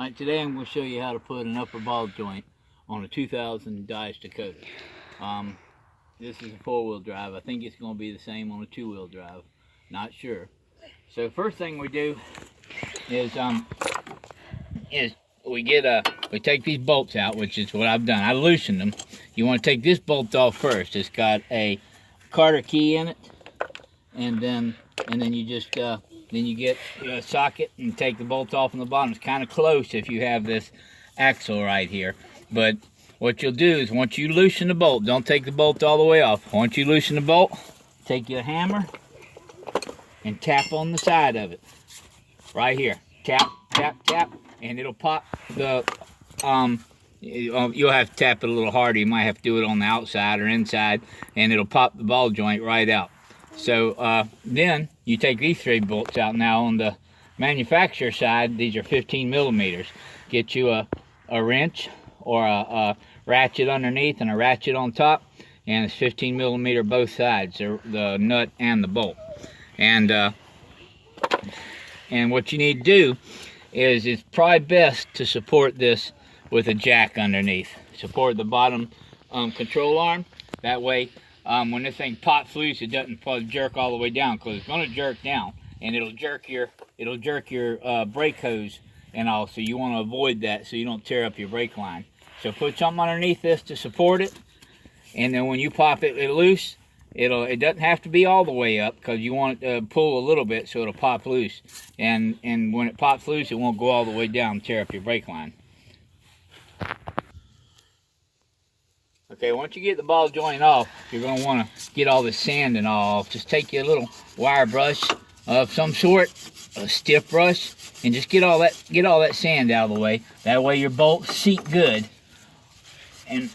Alright, today I'm going to show you how to put an upper ball joint on a 2000 Dodge Dakota. This is a four-wheel drive. I think it's going to be the same on a two-wheel drive. Not sure. So first thing we do is we take these bolts out, which is what I've done. I loosened them. You want to take this bolt off first. It's got a Carter key in it, and then you just then you get a socket and take the bolt off on the bottom. It's kind of close if you have this axle right here. But what you'll do is once you loosen the bolt, don't take the bolt all the way off. Once you loosen the bolt, take your hammer and tap on the side of it. Right here. Tap, tap, tap, and it'll pop the, you'll have to tap it a little harder. You might have to do it on the outside or inside, and it'll pop the ball joint right out. So then you take these three bolts out. Now on the manufacturer side, these are 15 millimeters. Get you a wrench or a ratchet underneath and a ratchet on top, and it's 15 millimeter both sides, the nut and the bolt. And what you need to do is it's probably best to support this with a jack underneath. Support the bottom control arm. That way, when this thing pops loose, it doesn't jerk all the way down, because it's going to jerk down, and it'll jerk your brake hose and all. So you want to avoid that so you don't tear up your brake line. So put something underneath this to support it, and then when you pop it loose, it doesn't have to be all the way up, because you want it to pull a little bit so it'll pop loose. And when it pops loose, it won't go all the way down and tear up your brake line. Okay, once you get the ball joint off, you're going to want to get all the sand and all off. Just take your little wire brush of some sort, a stiff brush, and just get all that sand out of the way. That way your bolts seat good. And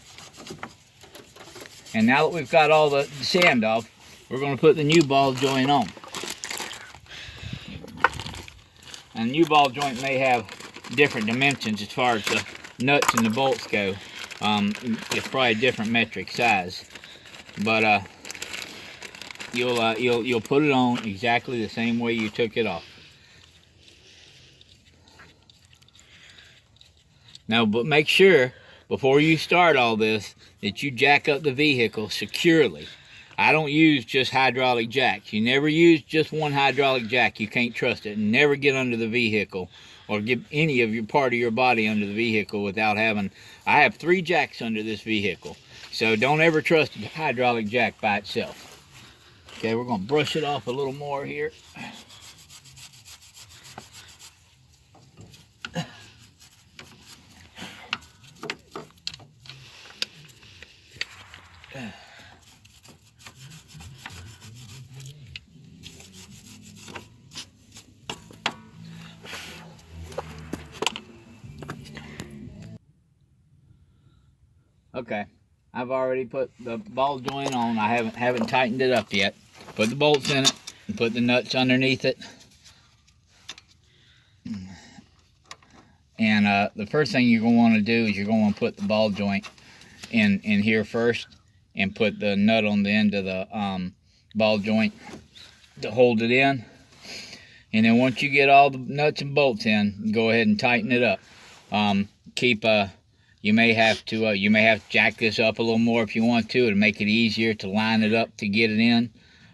now that we've got all the sand off, we're going to put the new ball joint on. And the new ball joint may have different dimensions as far as the nuts and the bolts go. It's probably a different metric size, but you'll put it on exactly the same way you took it off. Now, but make sure before you start all this that you jack up the vehicle securely. I don't use just hydraulic jacks. You never use just one hydraulic jack. You can't trust it. Never get under the vehicle or get any of your part of your body under the vehicle without having. I have 3 jacks under this vehicle, so don't ever trust a hydraulic jack by itself. Okay, we're going to brush it off a little more here. Okay, I've already put the ball joint on. I haven't tightened it up yet. Put the bolts in it and put the nuts underneath it. And the first thing you're going to want to do is you're going to put the ball joint in here first, and put the nut on the end of the ball joint to hold it in. And then once you get all the nuts and bolts in, go ahead and tighten it up. You may have to jack this up a little more if you want to make it easier to line it up to get it in.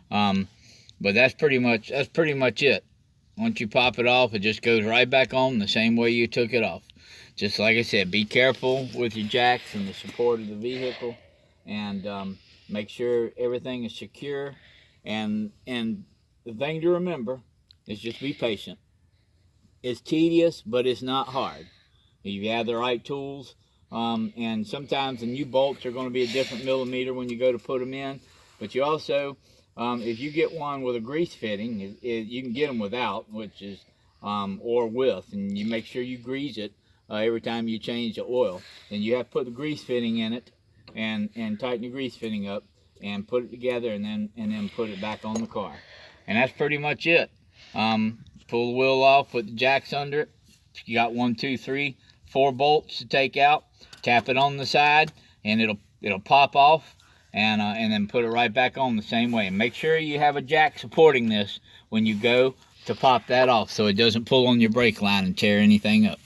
But that's pretty much it. Once you pop it off, it just goes right back on the same way you took it off. Just like I said, be careful with your jacks and the support of the vehicle, and make sure everything is secure. And the thing to remember is just be patient. It's tedious, but it's not hard if you have the right tools. And sometimes the new bolts are going to be a different millimeter when you go to put them in. But you also, if you get one with a grease fitting, you can get them without, which is, or with, and you make sure you grease it every time you change the oil. And you have to put the grease fitting in it, and tighten the grease fitting up, and put it together, and then put it back on the car. And that's pretty much it. Pull the wheel off, put the jacks under it. You got 1, 2, 3, 4 bolts to take out. Tap it on the side, and it'll pop off, and then put it right back on the same way. And make sure you have a jack supporting this when you go to pop that off, so it doesn't pull on your brake line and tear anything up.